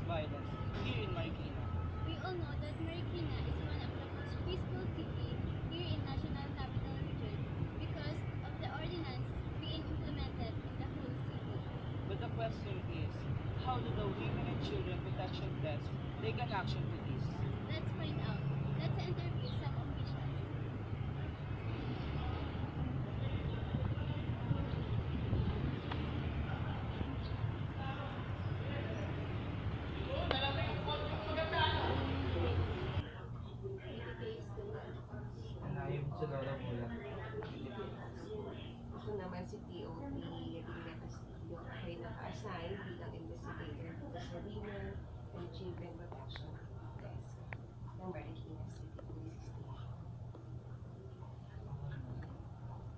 violence here in Marikina. We all know that Marikina is one of the most peaceful city here in National Capital Region because of the ordinance being implemented in the whole city. But the question is, how do the Women and Children Protection Desk take an action to this? Let's find out. Let's interview some officials. Anayim Sonora Mula. Ako naman si TOP Yadina Castillo ay naka-assign bilang investigator dito sa Women and Children Protection Desk ng Marikina City Police Station.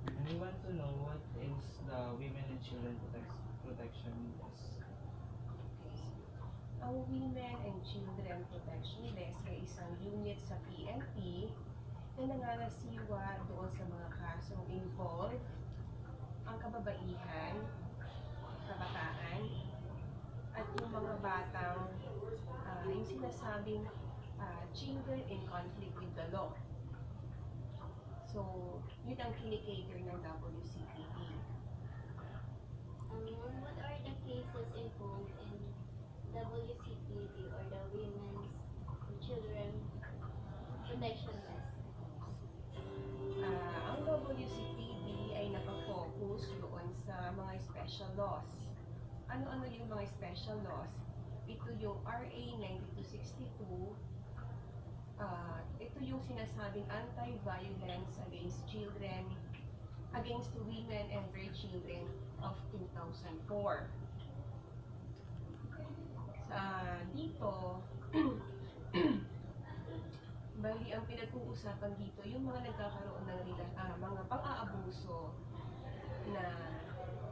And we want to know what is the Women and Children Protection Desk. Okay. Ang Women and Children Protection Desk ay isang unit sa PNP na nangangasiwa doon sa mga kasong involved ang kababaihan, kabataan, at yung mga batang yung sinasabing children in conflict with the law. So, yun ang kinikater ng WCPD. What are the cases involved in WCPD or the Women's and Children Protection Desk? Ang WCPD ay nakafocus doon sa mga special laws. Ano-ano yung mga special laws? Ito yung RA 9262. Ito yung sinasabing Anti-Violence Against Children, Against Women and Their Children of 2004. Dito, bali ang pinag-uusapan dito, yung mga nagkakaroon ng mga pang-aabuso na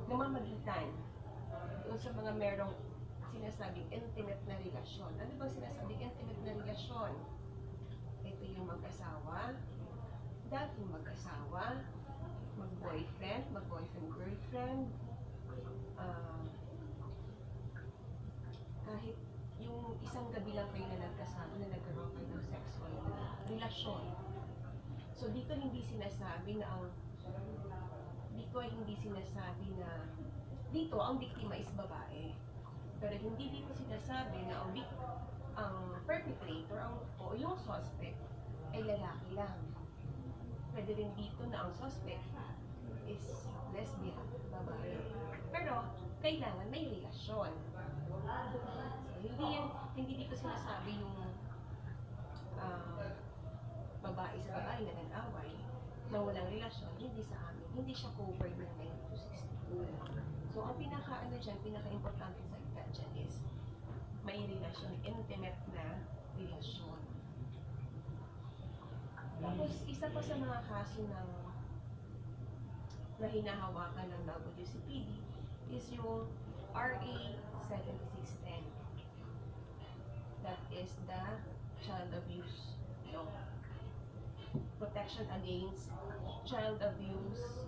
namamagitan doon sa mga merong sinasabing intimate na relasyon. Ano bang sinasabing intimate na relasyon? Ito yung mag-asawa, dating mag-asawa, mag-boyfriend-girlfriend, kahit yung isang gabi lang kayo na nagkasama na nagkaroon kayo ng sexual relasyon. So dito hindi sinasabi na dito ang biktima is babae. Pero hindi dito sinasabi na ang perpetrator o yung suspect ay lalaki lang. Pwede rin dito na ang suspect is lesbian, babae. Pero kailangan may relasyon. Hindi dito sinasabi yung babae sa babae na nag-away na walang relasyon, hindi sa amin. Hindi siya covered ng 9262. So, ang pinaka-importante salita dyan is may relasyon, intimate na relasyon. Tapos, isa pa sa mga kaso na hinahawakan ng WCPD is yung RA 7610. That is the Child Abuse Law. Protection Against Child Abuse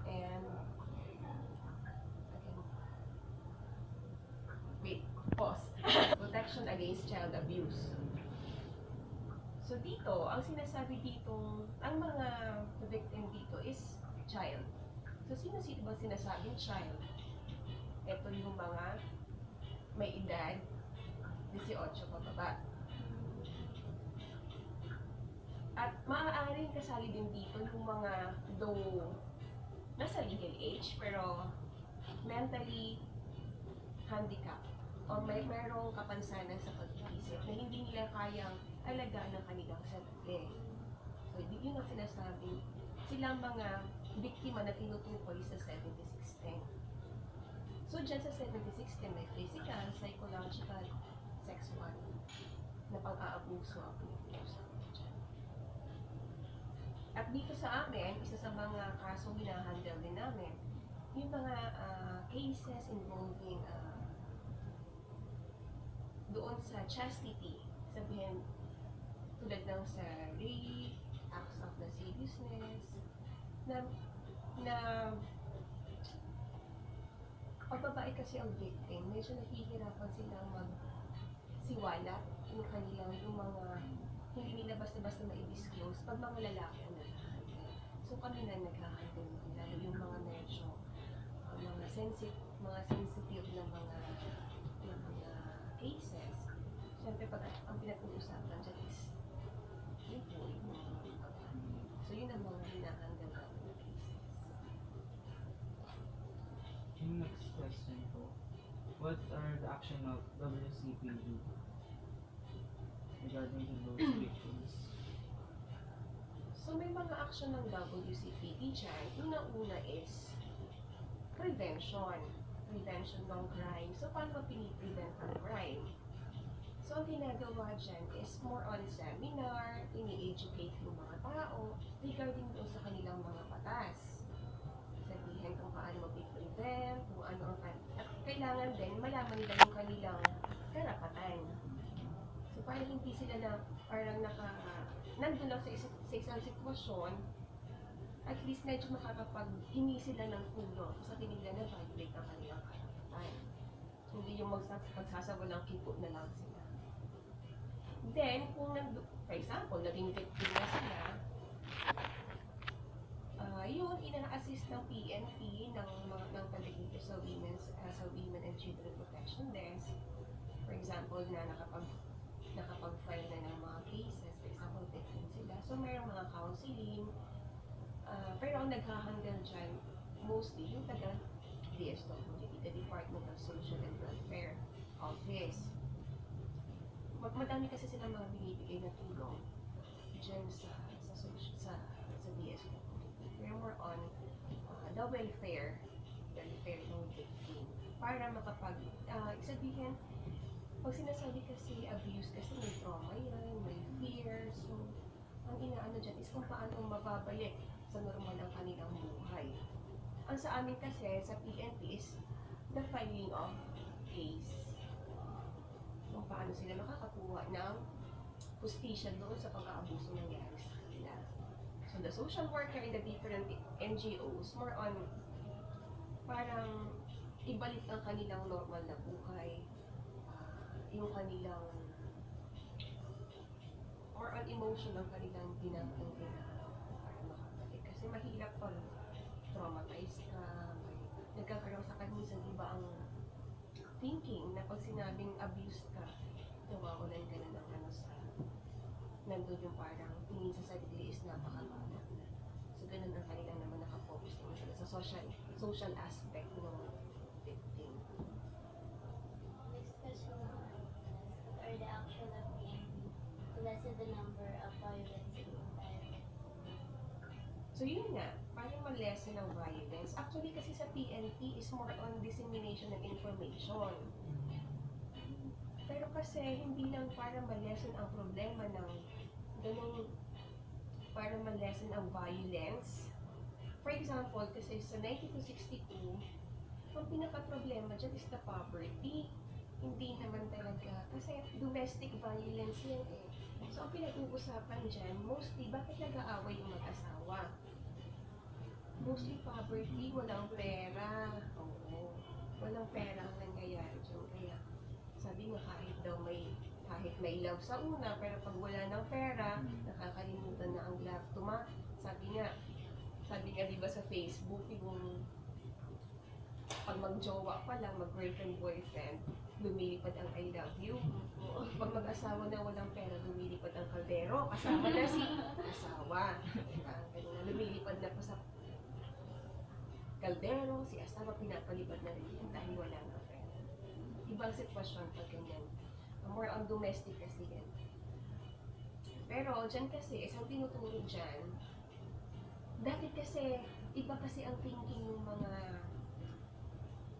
and Protection Against Child Abuse. So dito, ang sinasabi dito, ang mga victim dito is child. So sino bang sinasabing child? Ito yung mga may edad 18 pababa. At maaaring kasali din dito yung mga though nasa legal age pero mentally handicapped o merong kapansanan sa pag-iisip na hindi nila kayang alagaan ng kanilang sarili. So, yun ang sinasabi. Silang mga biktima na tinutukoy sa 7610. So, dyan sa 7610 may physical, psychological, sexual na pang-aabuso ang pinag-uusapan dyan. At dito sa amin, isa sa mga kasong hinahandle din namin, yung mga cases involving doon sa chastity, sabihin tulad ng sa rape, acts of lasciviousness, na pagbabae babae kasi ang victim, medyo nahihirapan silang magsiwalat yung kanilang, yung mga hindi nila basta-basta ma-disclose pag mga lalaki ang naghahandle. So kami na naghahandle nun, lalo yung mga medyo mga sensitive na mga cases. Siyempre pag ang pinag-uusapan dyan is yung mga babae. So yun ang mga hinahandle namin na cases. Yung next question po, what are the action of WCPD regarding to those victims? So may mga action ng WCPD dyan. Una-una is prevention ng crime. So paano piniprevent ang crime? So ang ginagawa dyan is more on seminar, ini-educate yung mga tao regarding doon sa kanilang mga batas. Sabihin kung paano mag-prevent, kung ano ang at kailangan din malaman nila yung kanilang karapatan. So para hindi sila na parang nandun lang sa isang sitwasyon, at least medyo makakapag-hingi sila ng tulong sa tinignan na violate ang kanilang karapatan. Hindi yung magsasawa ng kipo na lang sila. Then, kung for example, naging victim na sila, yun, ina-assist ng PNP ng pagdito sa Women and Children Protection Desk. For example, na nakapag-file na ng mga cases, for example, victim sila. So, mayroong mga counseling, pero ang naghahandle dyan, mostly yung taga-DSWD, the Department of Social and Welfare Office. Madami kasi silang mga binibigay na tulong dyan sa DSWD. We're more on the welfare ng victim. Para sabihin, pag sinasabi kasi abuse kasi may trauma yan, may fear, so ang inaano dyan is kung paano mababalik sa normal ang kanilang buhay. Ang sa amin kasi, sa PNP is the filing of case. Kung paano sila makakakuha ng hustisya doon sa pag-aabuso nangyari sa kanila. So the social worker in the different NGOs, more on parang ibalik ang kanilang normal na buhay, yung kanilang more on emotion ang kanilang ginagawa para makabalik. Kasi mahirap pag traumatized ka, nagkakaroon sa kanila iba ang thinking na pag sinabing abuse ka, nawawalan ka na ng nandun yung parang tingin sa sarili is napakabala. So ganun ang kanilang naman nakafocus naman sila sa social aspect ng victim. Next question naman, what are the action of PNP to lessen the number of violence in environment? So yun nga, parang ma-lessen ang violence. Actually kasi sa PNP is more on dissemination ng information. Pero kasi hindi lang para ma-lessen ang problema ng ganun, para ma-lessen ang violence. For example, kasi sa 1962, ang pinaka-problema dyan is the poverty. Hindi naman talaga, kasi domestic violence yan eh. So ang pinag-uusapan dyan, mostly, bakit nag-aaway yung mag-asawa? Mostly poverty, walang pera. Oo, walang pera ang nangyayari dyan. Kaya sabi nga kahit may love sa una, pero pag wala ng pera, nakakalimutan na ang love sabi nga diba sa Facebook, yung pag mag-jowa pa lang, mag-girlfriend-boyfriend, lumilipad ang I love you. Pag mag-asawa na walang pera, lumilipad ang kaldero, kasama na si asawa. Diba? Ganun, lumilipad na po sa kaldero, si asawa pinapalipad na rin dahil wala ng pera. Ibang sitwasyon pag ganyan. More on domestic kasi yan. Pero dyan kasi, isang tinuturo dyan, dati kasi, iba kasi ang thinking ng mga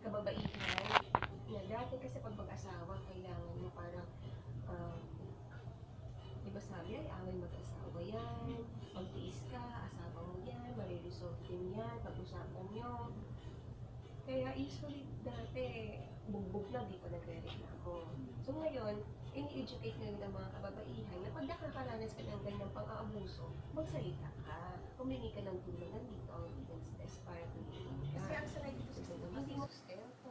kababaihan, na dati kasi pag mag-asawa, kailangan mo parang, diba sabi, ay away mag-asawa yan, magtiis ka, asawa mo yan, mariresolve din yan, pag-usapan nyo. Kaya usually dati, bugbog na, di pa nagre-reklamo. So ngayon, ini-educate ngayon ng mga kababaihan na pag nakakaranas ka ng ganyang pang-aabuso, magsalita ka, humingi ka ng tulong, nandito ang evidence test para tulungan ka. Kasi ang sarili ko sa hindi mo sustento,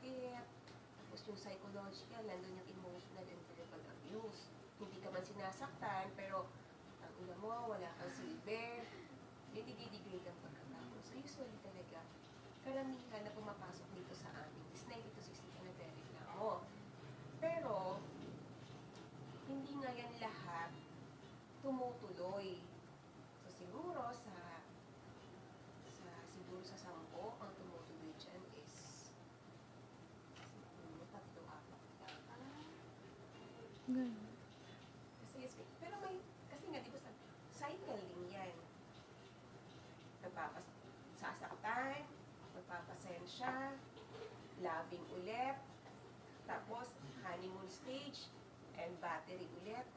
masakit. Tapos yung psychological, nandun yung emotional and verbal abuse. Hindi ka man sinasaktan, pero ang ina mo, wala kang silbi. Yung dididegrade ang pagkatao. So usually talaga, karamihan na pumapasok dito sa amin is 90 to 60 na reklamo. Pero, hindi nga yan lahat tumutuloy. So siguro siguro sa 10 ang tumutuloy dyan is siguro 3-4 lang. Pero kasi nga, di ba cycle din yan. Sasaktan, magpapasensya, loving ulit, tapos honeymoon stage, and battery ulit,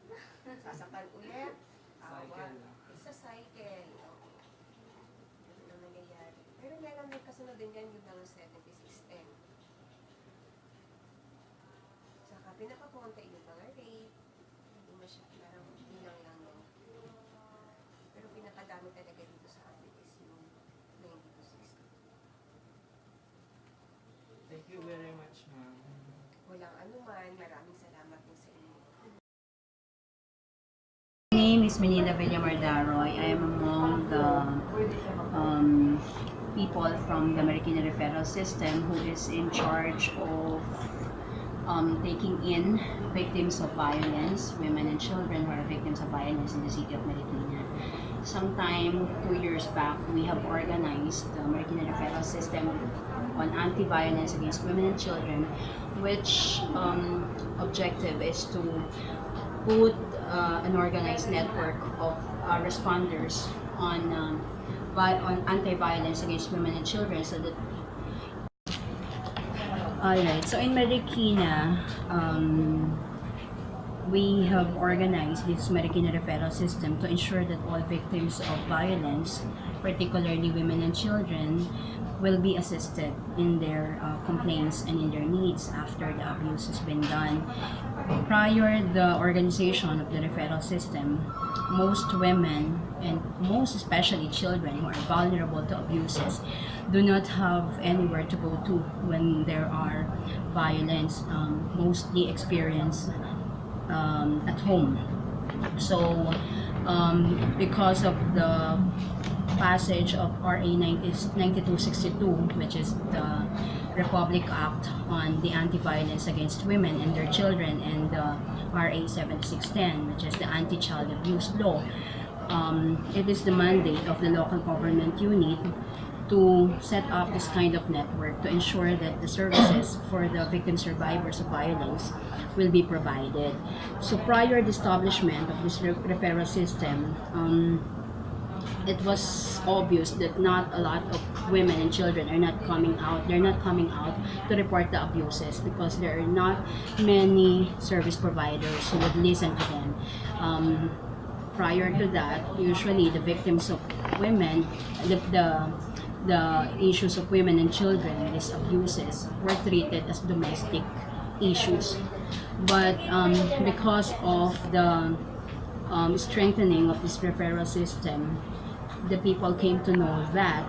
sasaktan ulit, awa. Cycle lang. It's a cycle. Ano ang nangyayari. Pero meron may kasunod din yan yung ng 70 system. Saka pinapapunta yung mga rape, hindi masyadong parang bilang lang. No? Pero pinakadami talaga dito sa amin is yung 90 to 60. Thank you very much, ma'am. Walang anuman, maraming salamat din sa inyo. My name is Manila Villamar-Daroy. I am among the people from the Marikina Referral System who is in charge of taking in victims of violence, women and children who are victims of violence in the city of Marikina. Sometime 2 years back, we have organized the Marikina Referral System on anti-violence against women and children, which objective is to put an organized network of responders on anti-violence against women and children, so that alright, so in Marikina, we have organized this Marikina Referral System to ensure that all victims of violence, particularly women and children, will be assisted in their complaints and in their needs after the abuse has been done. Prior the organization of the referral system, most women and most especially children who are vulnerable to abuses do not have anywhere to go to when there are violence, mostly experienced at home. So because of the passage of RA 9262, which is the Republic Act on the Anti-Violence Against Women and their Children, and the RA 7610, which is the Anti-Child Abuse Law, it is the mandate of the local government unit to set up this kind of network to ensure that the services for the victim survivors of violence will be provided. So prior to the establishment of this referral system, it was obvious that not a lot of women and children are not coming out. They're not coming out to report the abuses because there are not many service providers who would listen to them. Prior to that, usually the victims of women, the issues of women and children, these abuses, were treated as domestic issues. But because of the strengthening of this referral system, the people came to know that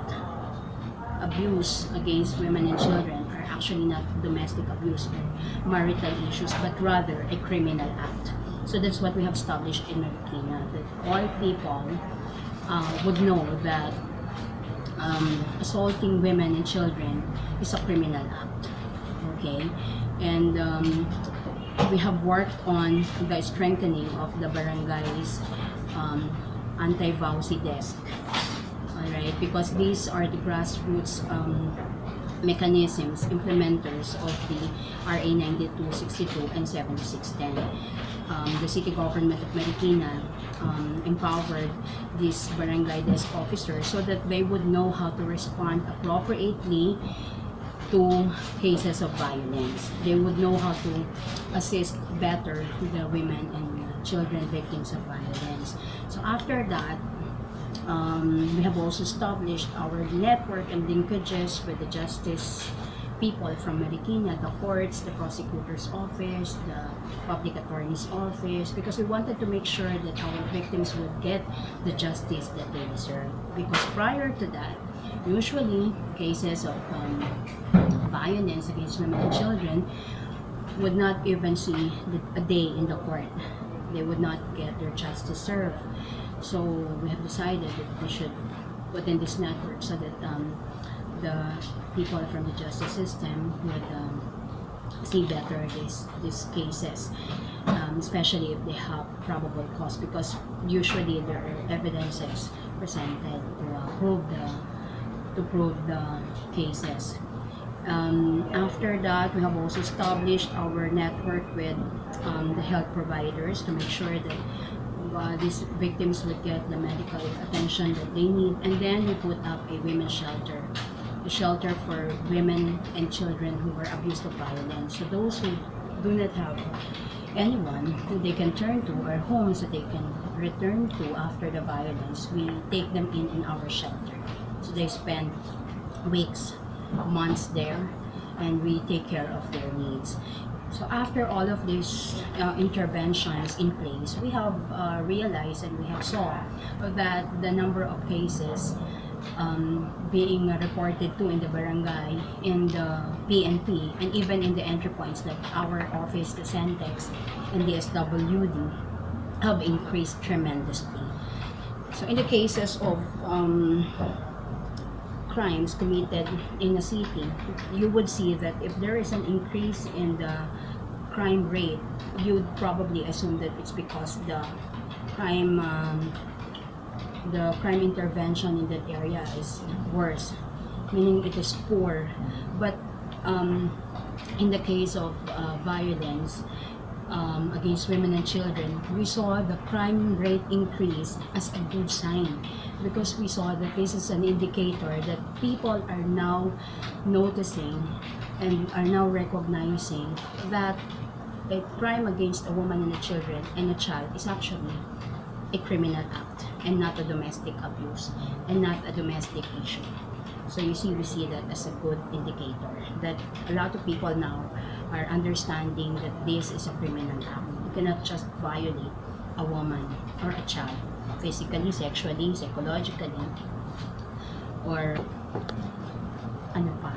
abuse against women and children are actually not domestic abuse or marital issues, but rather a criminal act. So that's what we have established in Marikina, that all people would know that assaulting women and children is a criminal act. Okay, and we have worked on the strengthening of the barangay's anti-VAUSI desk. Alright, because these are the grassroots mechanisms, implementers of the RA 9262 and 7610. The city government of Marikina empowered these barangay desk officers so that they would know how to respond appropriately to cases of violence. They would know how to assist better the women and children victims of violence. So after that, we have also established our network and linkages with the justice people from Marikina, the courts, the prosecutor's office, the public attorney's office, because we wanted to make sure that our victims would get the justice that they deserve. Because prior to that, usually cases of violence against women and children would not even see a day in the court. They would not get their justice served. So we have decided that we should put in this network so that the people from the justice system would see better these cases, especially if they have probable cause, because usually there are evidences presented to prove the cases. After that, we have also established our network with the health providers to make sure that these victims would get the medical attention that they need. And then we put up a women's shelter, a shelter for women and children who were abused of violence. So those who do not have anyone who they can turn to or homes that they can return to after the violence, we take them in our shelter. So they spend weeks, months there, and we take care of their needs. So after all of these interventions in place, we have realized and we have saw that the number of cases being reported to in the barangay, in the PNP, and even in the entry points like our office, the Centex, and the SWD have increased tremendously. So in the cases of crimes committed in a city, you would see that if there is an increase in the crime rate, you'd probably assume that it's because the crime intervention in that area is worse, meaning it is poor. But in the case of violence against women and children, we saw the crime rate increase as a good sign, because we saw that this is an indicator that people are now noticing and are now recognizing that a crime against a woman and a children and a child is actually a criminal act and not a domestic abuse and not a domestic issue. So we see that as a good indicator that a lot of people now are understanding that this is a criminal act. You cannot just violate a woman or a child physically, sexually, psychologically, or ano pa?